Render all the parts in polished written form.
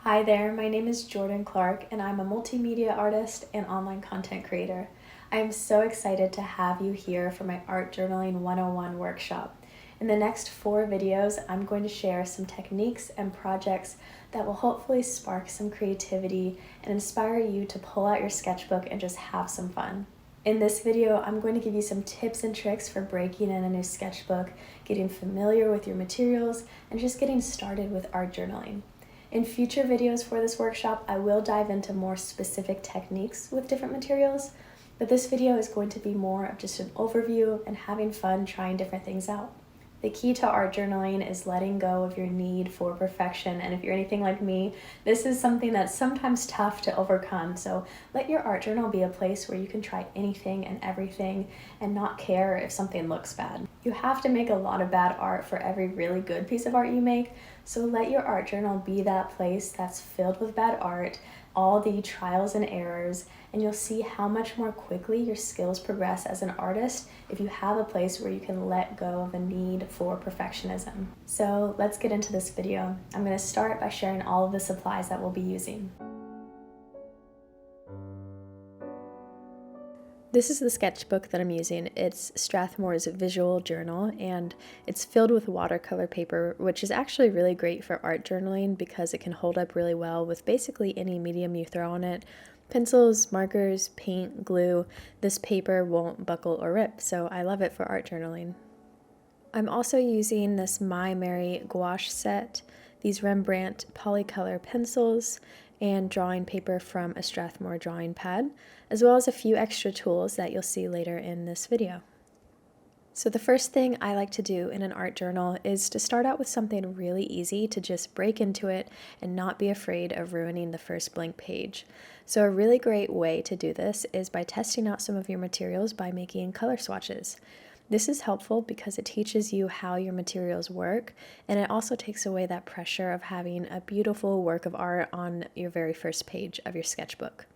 Hi there, my name is Jordan Clark and I'm a multimedia artist and online content creator. I am so excited to have you here for my Art Journaling 101 workshop. In the next 4 videos, I'm going to share some techniques and projects that will hopefully spark some creativity and inspire you to pull out your sketchbook and just have some fun. In this video, I'm going to give you some tips and tricks for breaking in a new sketchbook, getting familiar with your materials, and just getting started with art journaling. In future videos for this workshop, I will dive into more specific techniques with different materials, but this video is going to be more of just an overview and having fun trying different things out. The key to art journaling is letting go of your need for perfection, and if you're anything like me, this is something that's sometimes tough to overcome, so let your art journal be a place where you can try anything and everything and not care if something looks bad. You have to make a lot of bad art for every really good piece of art you make, so let your art journal be that place that's filled with bad art, all the trials and errors, and you'll see how much more quickly your skills progress as an artist if you have a place where you can let go of a need for perfectionism. So let's get into this video. I'm going to start by sharing all of the supplies that we'll be using. This is the sketchbook that I'm using. It's Strathmore's visual journal, and it's filled with watercolor paper, which is actually really great for art journaling because it can hold up really well with basically any medium you throw on it. Pencils, markers, paint, glue, this paper won't buckle or rip, so I love it for art journaling. I'm also using this Maimeri gouache set, these Rembrandt Polycolor pencils, and drawing paper from a Strathmore drawing pad, as well as a few extra tools that you'll see later in this video. So the first thing I like to do in an art journal is to start out with something really easy to just break into it and not be afraid of ruining the first blank page. So a really great way to do this is by testing out some of your materials by making color swatches. This is helpful because it teaches you how your materials work, and it also takes away that pressure of having a beautiful work of art on your very first page of your sketchbook.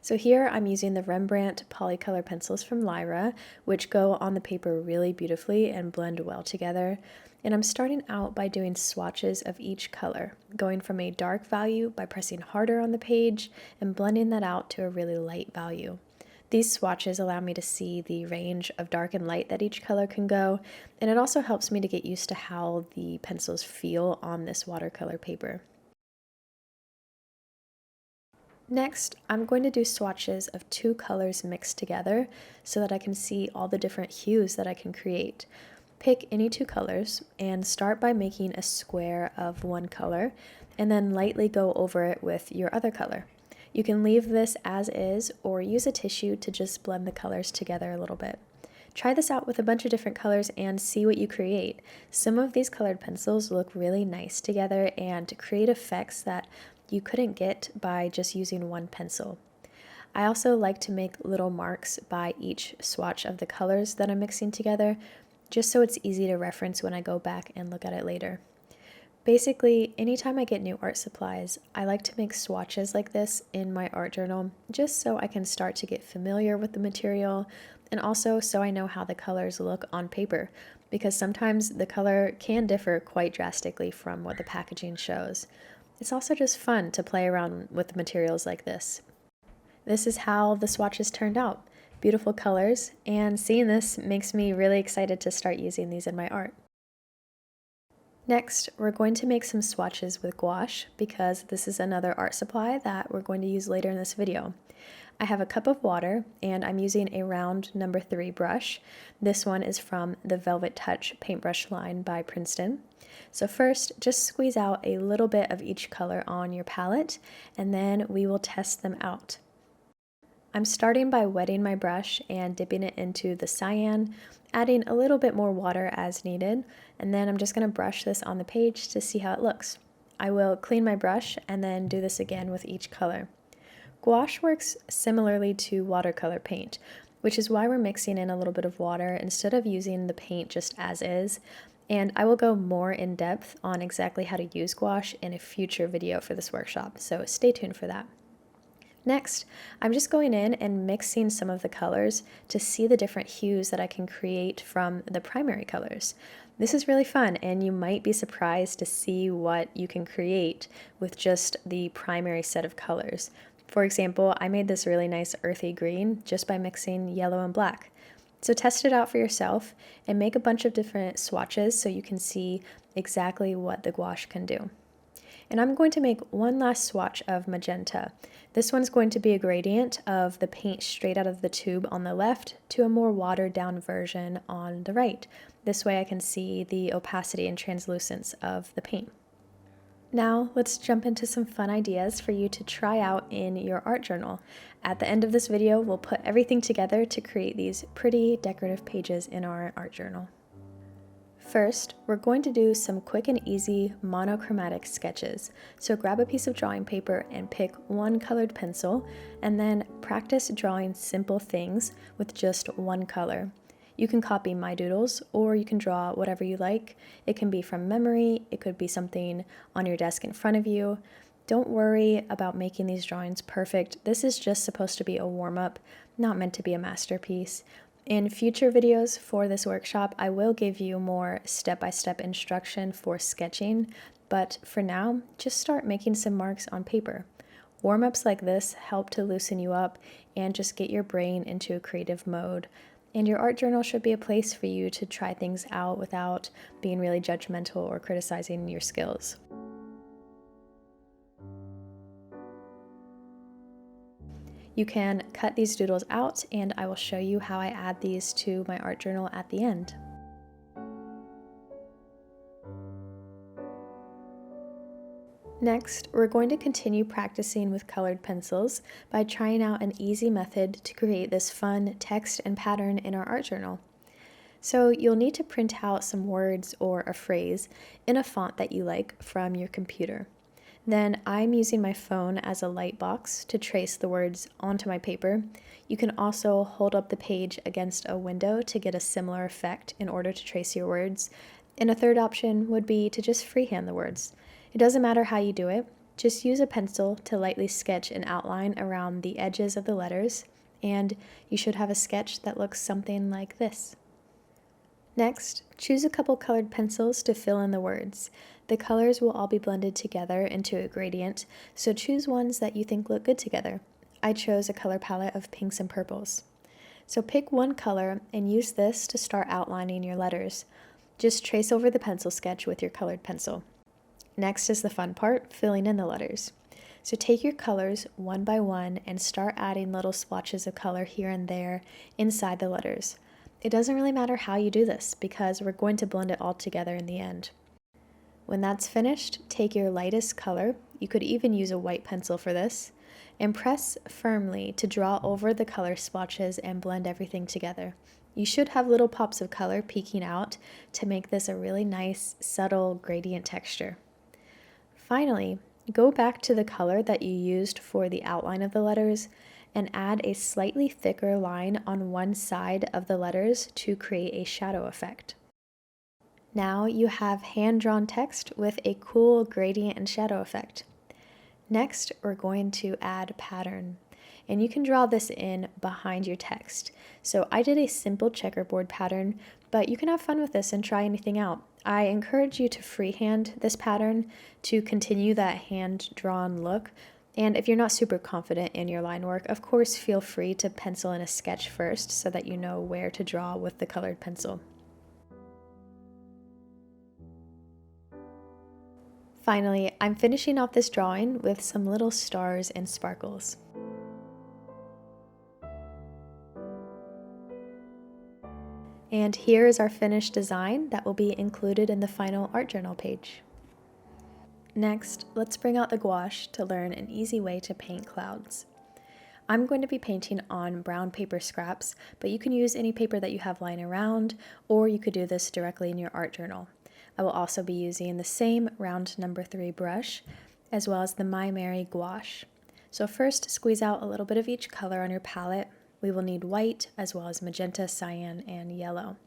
So here I'm using the Rembrandt Polycolor pencils from Lyra, which go on the paper really beautifully and blend well together. And I'm starting out by doing swatches of each color, going from a dark value by pressing harder on the page and blending that out to a really light value. These swatches allow me to see the range of dark and light that each color can go, and it also helps me to get used to how the pencils feel on this watercolor paper. Next, I'm going to do swatches of 2 colors mixed together so that I can see all the different hues that I can create. Pick any 2 colors and start by making a square of one color and then lightly go over it with your other color. You can leave this as is or use a tissue to just blend the colors together a little bit. Try this out with a bunch of different colors and see what you create. Some of these colored pencils look really nice together and create effects that you couldn't get by just using one pencil. I also like to make little marks by each swatch of the colors that I'm mixing together, just so it's easy to reference when I go back and look at it later. Basically, anytime I get new art supplies, I like to make swatches like this in my art journal, just so I can start to get familiar with the material, and also so I know how the colors look on paper, because sometimes the color can differ quite drastically from what the packaging shows. It's also just fun to play around with materials like this. This is how the swatches turned out. Beautiful colors, and seeing this makes me really excited to start using these in my art. Next, we're going to make some swatches with gouache because this is another art supply that we're going to use later in this video. I have a cup of water and I'm using a round number 3 brush. This one is from the Velvetouch paintbrush line by Princeton. So first, just squeeze out a little bit of each color on your palette and then we will test them out. I'm starting by wetting my brush and dipping it into the cyan, adding a little bit more water as needed, and then I'm just going to brush this on the page to see how it looks. I will clean my brush and then do this again with each color. Gouache works similarly to watercolor paint, which is why we're mixing in a little bit of water instead of using the paint just as is, and I will go more in depth on exactly how to use gouache in a future video for this workshop, so stay tuned for that. Next, I'm just going in and mixing some of the colors to see the different hues that I can create from the primary colors. This is really fun, and you might be surprised to see what you can create with just the primary set of colors. For example, I made this really nice earthy green just by mixing yellow and black. So test it out for yourself and make a bunch of different swatches so you can see exactly what the gouache can do. And I'm going to make one last swatch of magenta. This one's going to be a gradient of the paint straight out of the tube on the left to a more watered down version on the right. This way I can see the opacity and translucence of the paint. Now let's jump into some fun ideas for you to try out in your art journal. At the end of this video, we'll put everything together to create these pretty decorative pages in our art journal. First, we're going to do some quick and easy monochromatic sketches. So grab a piece of drawing paper and pick one colored pencil, and then practice drawing simple things with just one color. You can copy my doodles, or you can draw whatever you like. It can be from memory, it could be something on your desk in front of you. Don't worry about making these drawings perfect. This is just supposed to be a warm-up, not meant to be a masterpiece. In future videos for this workshop, I will give you more step-by-step instruction for sketching, but for now, just start making some marks on paper. Warm-ups like this help to loosen you up and just get your brain into a creative mode. And your art journal should be a place for you to try things out without being really judgmental or criticizing your skills. You can cut these doodles out, and I will show you how I add these to my art journal at the end. Next, we're going to continue practicing with colored pencils by trying out an easy method to create this fun text and pattern in our art journal. So you'll need to print out some words or a phrase in a font that you like from your computer. Then I'm using my phone as a light box to trace the words onto my paper. You can also hold up the page against a window to get a similar effect in order to trace your words. And a third option would be to just freehand the words. It doesn't matter how you do it, just use a pencil to lightly sketch an outline around the edges of the letters, and you should have a sketch that looks something like this. Next, choose a couple colored pencils to fill in the words. The colors will all be blended together into a gradient, so choose ones that you think look good together. I chose a color palette of pinks and purples. So pick one color and use this to start outlining your letters. Just trace over the pencil sketch with your colored pencil. Next is the fun part, filling in the letters. So take your colors one by one and start adding little splotches of color here and there inside the letters. It doesn't really matter how you do this because we're going to blend it all together in the end. When that's finished, take your lightest color, you could even use a white pencil for this, and press firmly to draw over the color splotches and blend everything together. You should have little pops of color peeking out to make this a really nice, subtle gradient texture. Finally, go back to the color that you used for the outline of the letters and add a slightly thicker line on one side of the letters to create a shadow effect. Now you have hand-drawn text with a cool gradient and shadow effect. Next, we're going to add pattern, and you can draw this in behind your text. So I did a simple checkerboard pattern, but you can have fun with this and try anything out. I encourage you to freehand this pattern to continue that hand-drawn look. And if you're not super confident in your line work, of course, feel free to pencil in a sketch first so that you know where to draw with the colored pencil. Finally, I'm finishing off this drawing with some little stars and sparkles. And here is our finished design that will be included in the final art journal page. Next, let's bring out the gouache to learn an easy way to paint clouds. I'm going to be painting on brown paper scraps, but you can use any paper that you have lying around, or you could do this directly in your art journal. I will also be using the same round number 3 brush, as well as the Maimeri gouache. So first, squeeze out a little bit of each color on your palette. We will need white, as well as magenta, cyan, and yellow.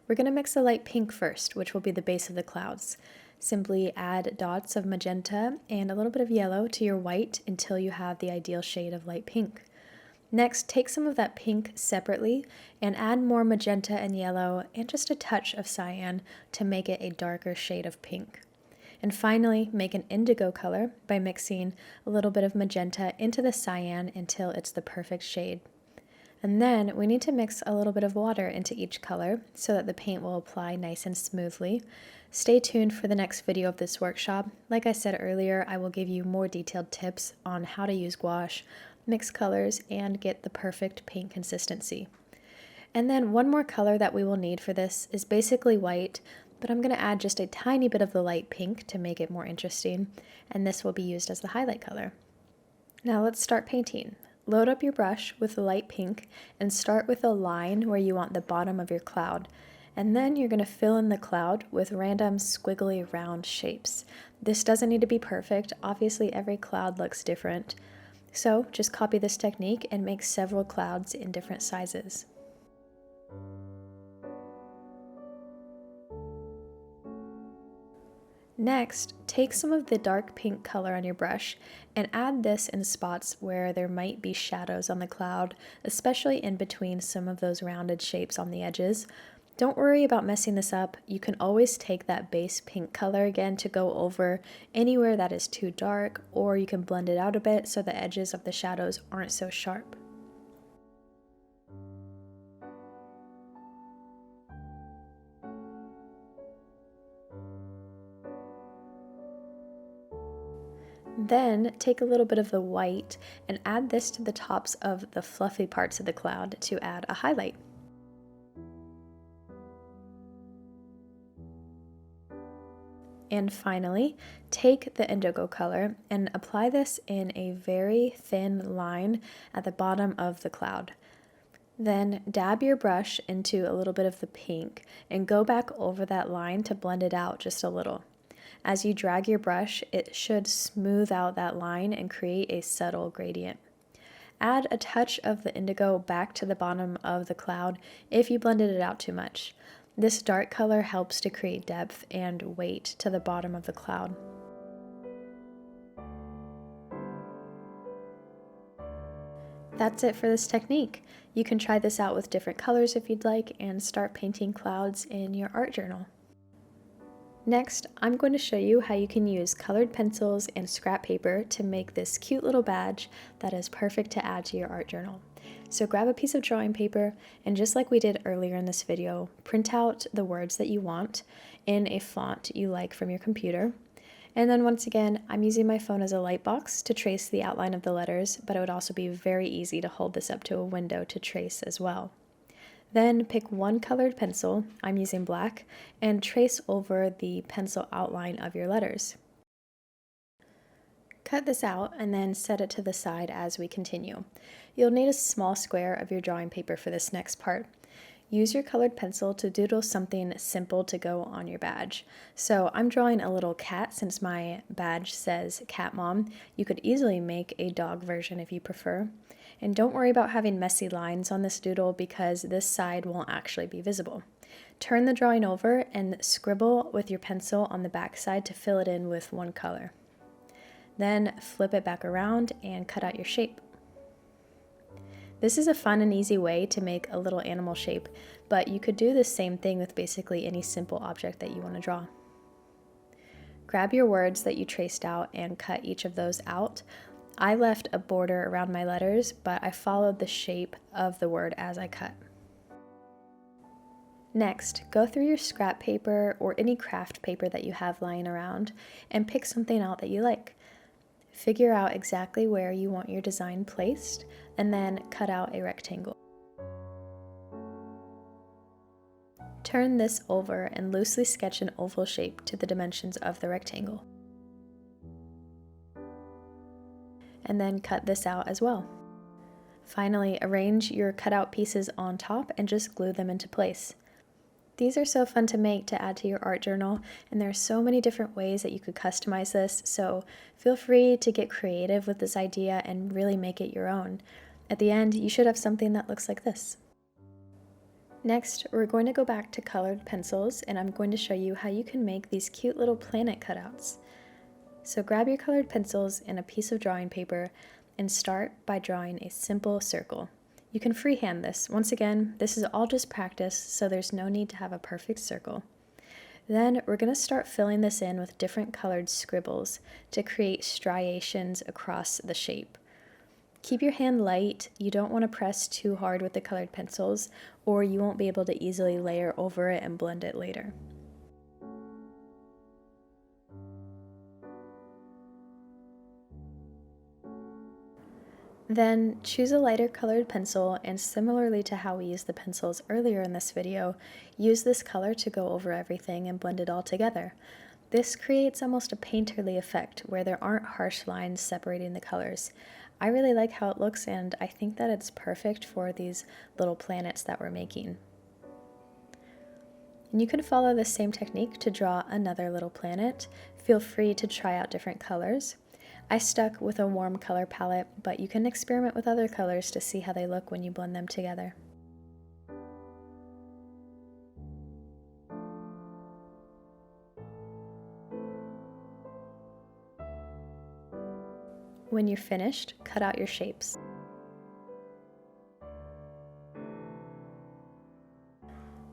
We're going to mix a light pink first, which will be the base of the clouds. Simply add dots of magenta and a little bit of yellow to your white until you have the ideal shade of light pink. Next, take some of that pink separately and add more magenta and yellow and just a touch of cyan to make it a darker shade of pink. And finally, make an indigo color by mixing a little bit of magenta into the cyan until it's the perfect shade. And then we need to mix a little bit of water into each color so that the paint will apply nice and smoothly. Stay tuned for the next video of this workshop. Like I said earlier, I will give you more detailed tips on how to use gouache, mix colors, and get the perfect paint consistency. And then one more color that we will need for this is basically white, but I'm going to add just a tiny bit of the light pink to make it more interesting, and this will be used as the highlight color. Now let's start painting. Load up your brush with the light pink and start with a line where you want the bottom of your cloud, and then you're going to fill in the cloud with random squiggly round shapes. This doesn't need to be perfect, obviously every cloud looks different, so just copy this technique and make several clouds in different sizes. Next, take some of the dark pink color on your brush and add this in spots where there might be shadows on the cloud, especially in between some of those rounded shapes on the edges. Don't worry about messing this up. You can always take that base pink color again to go over anywhere that is too dark, or you can blend it out a bit so the edges of the shadows aren't so sharp. Then take a little bit of the white and add this to the tops of the fluffy parts of the cloud to add a highlight. And finally, take the indigo color and apply this in a very thin line at the bottom of the cloud. Then dab your brush into a little bit of the pink and go back over that line to blend it out just a little. As you drag your brush, it should smooth out that line and create a subtle gradient. Add a touch of the indigo back to the bottom of the cloud if you blended it out too much. This dark color helps to create depth and weight to the bottom of the cloud. That's it for this technique. You can try this out with different colors if you'd like and start painting clouds in your art journal. Next, I'm going to show you how you can use colored pencils and scrap paper to make this cute little badge that is perfect to add to your art journal. So grab a piece of drawing paper and, just like we did earlier in this video, print out the words that you want in a font you like from your computer. And then once again, I'm using my phone as a light box to trace the outline of the letters, but it would also be very easy to hold this up to a window to trace as well. Then pick one colored pencil, I'm using black, and trace over the pencil outline of your letters. Cut this out and then set it to the side as we continue. You'll need a small square of your drawing paper for this next part. Use your colored pencil to doodle something simple to go on your badge. So I'm drawing a little cat since my badge says Cat Mom. You could easily make a dog version if you prefer. And don't worry about having messy lines on this doodle because this side won't actually be visible. Turn the drawing over and scribble with your pencil on the back side to fill it in with one color. Then flip it back around and cut out your shape. This is a fun and easy way to make a little animal shape, but you could do the same thing with basically any simple object that you want to draw. Grab your words that you traced out and cut each of those out. I left a border around my letters, but I followed the shape of the word as I cut. Next, go through your scrap paper or any craft paper that you have lying around and pick something out that you like. Figure out exactly where you want your design placed, and then cut out a rectangle. Turn this over and loosely sketch an oval shape to the dimensions of the rectangle. And then cut this out as well. Finally, arrange your cutout pieces on top and just glue them into place. These are so fun to make to add to your art journal, and there are so many different ways that you could customize this, so feel free to get creative with this idea and really make it your own. At the end, you should have something that looks like this. Next, we're going to go back to colored pencils, and I'm going to show you how you can make these cute little planet cutouts. So grab your colored pencils and a piece of drawing paper and start by drawing a simple circle. You can freehand this. Once again, this is all just practice, so there's no need to have a perfect circle. Then we're going to start filling this in with different colored scribbles to create striations across the shape. Keep your hand light. You don't want to press too hard with the colored pencils, or you won't be able to easily layer over it and blend it later. Then choose a lighter colored pencil, and similarly to how we used the pencils earlier in this video, use this color to go over everything and blend it all together. This creates almost a painterly effect where there aren't harsh lines separating the colors. I really like how it looks, and I think that it's perfect for these little planets that we're making. And you can follow the same technique to draw another little planet. Feel free to try out different colors. I stuck with a warm color palette, but you can experiment with other colors to see how they look when you blend them together. When you're finished, cut out your shapes.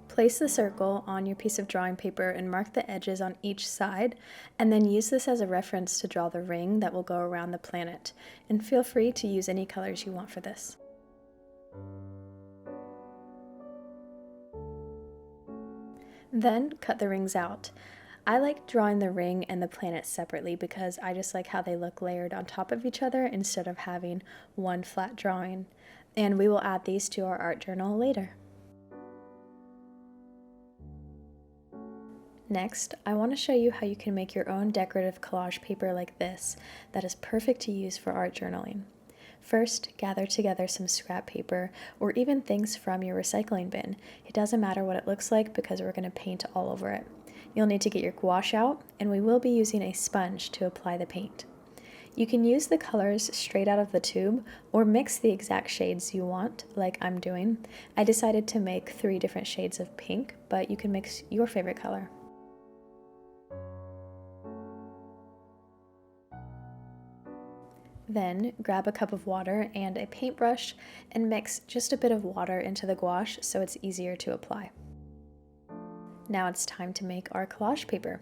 Place the circle on your piece of drawing paper and mark the edges on each side, and then use this as a reference to draw the ring that will go around the planet. And feel free to use any colors you want for this. Then cut the rings out. I like drawing the ring and the planet separately because I just like how they look layered on top of each other instead of having one flat drawing. And we will add these to our art journal later. Next, I want to show you how you can make your own decorative collage paper like this that is perfect to use for art journaling. First, gather together some scrap paper or even things from your recycling bin. It doesn't matter what it looks like because we're going to paint all over it. You'll need to get your gouache out, and we will be using a sponge to apply the paint. You can use the colors straight out of the tube or mix the exact shades you want, like I'm doing. I decided to make 3 different shades of pink, but you can mix your favorite color. Then grab a cup of water and a paintbrush and mix just a bit of water into the gouache so it's easier to apply. Now it's time to make our collage paper.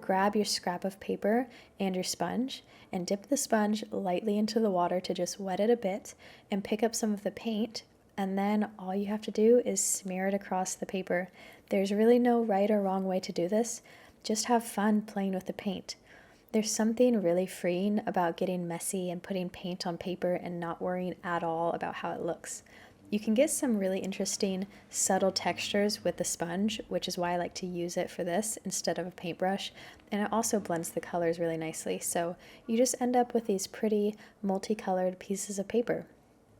Grab your scrap of paper and your sponge and dip the sponge lightly into the water to just wet it a bit and pick up some of the paint, and then all you have to do is smear it across the paper. There's really no right or wrong way to do this. Just have fun playing with the paint. There's something really freeing about getting messy and putting paint on paper and not worrying at all about how it looks. You can get some really interesting subtle textures with the sponge, which is why I like to use it for this instead of a paintbrush, and it also blends the colors really nicely, so you just end up with these pretty multicolored pieces of paper.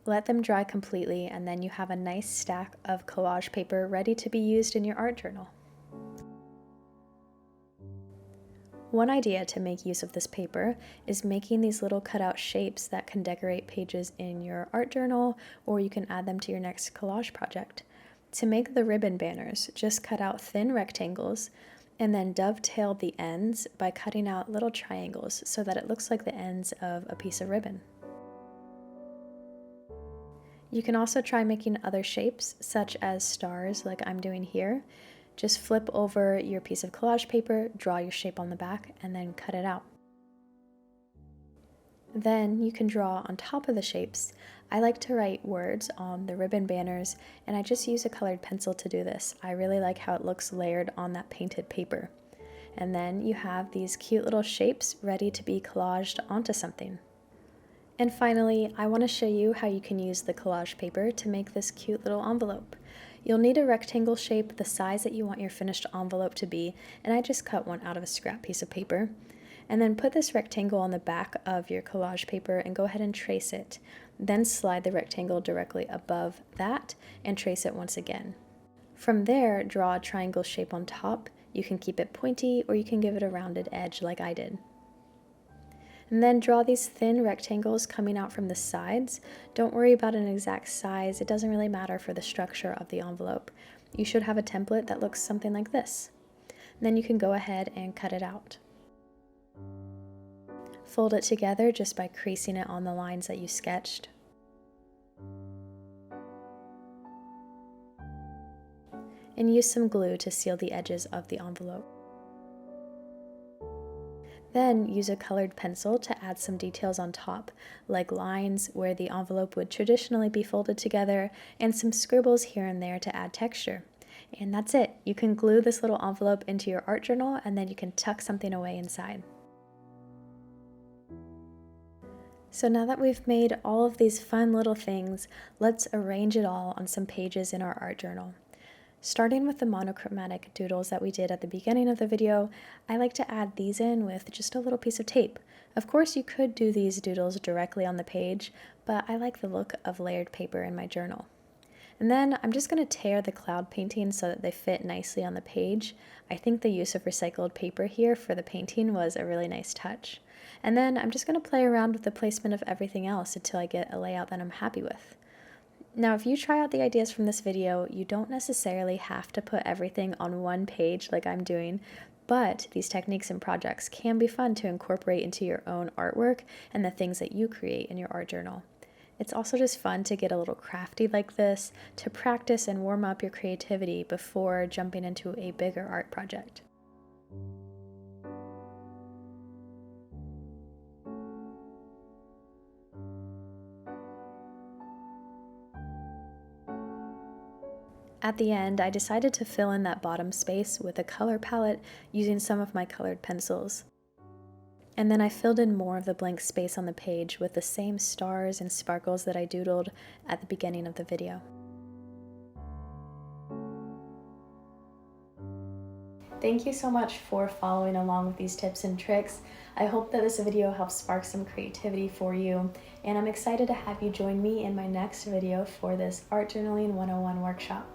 Let them dry completely, and then you have a nice stack of collage paper ready to be used in your art journal. One idea to make use of this paper is making these little cutout shapes that can decorate pages in your art journal, or you can add them to your next collage project. To make the ribbon banners, just cut out thin rectangles and then dovetail the ends by cutting out little triangles so that it looks like the ends of a piece of ribbon. You can also try making other shapes, such as stars like I'm doing here. Just flip over your piece of collage paper, draw your shape on the back, and then cut it out. Then you can draw on top of the shapes. I like to write words on the ribbon banners, and I just use a colored pencil to do this. I really like how it looks layered on that painted paper. And then you have these cute little shapes ready to be collaged onto something. And finally, I want to show you how you can use the collage paper to make this cute little envelope. You'll need a rectangle shape the size that you want your finished envelope to be, and I just cut one out of a scrap piece of paper. And then put this rectangle on the back of your collage paper and go ahead and trace it. Then slide the rectangle directly above that and trace it once again. From there, draw a triangle shape on top. You can keep it pointy or you can give it a rounded edge like I did. And then draw these thin rectangles coming out from the sides. Don't worry about an exact size, it doesn't really matter for the structure of the envelope. you should have a template that looks something like this. And then you can go ahead and cut it out. Fold it together just by creasing it on the lines that you sketched. And use some glue to seal the edges of the envelope. Then use a colored pencil to add some details on top, like lines where the envelope would traditionally be folded together, and some scribbles here and there to add texture. And that's it. You can glue this little envelope into your art journal, and then you can tuck something away inside. So now that we've made all of these fun little things, let's arrange it all on some pages in our art journal. Starting with the monochromatic doodles that we did at the beginning of the video, I like to add these in with just a little piece of tape. Of course, you could do these doodles directly on the page, but I like the look of layered paper in my journal. And then I'm just going to tear the cloud paintings so that they fit nicely on the page. I think the use of recycled paper here for the painting was a really nice touch. And then I'm just going to play around with the placement of everything else until I get a layout that I'm happy with. Now, if you try out the ideas from this video, you don't necessarily have to put everything on one page like I'm doing, but these techniques and projects can be fun to incorporate into your own artwork and the things that you create in your art journal. It's also just fun to get a little crafty like this, to practice and warm up your creativity before jumping into a bigger art project. At the end, I decided to fill in that bottom space with a color palette using some of my colored pencils. And then I filled in more of the blank space on the page with the same stars and sparkles that I doodled at the beginning of the video. Thank you so much for following along with these tips and tricks. I hope that this video helps spark some creativity for you, and I'm excited to have you join me in my next video for this Art Journaling 101 workshop.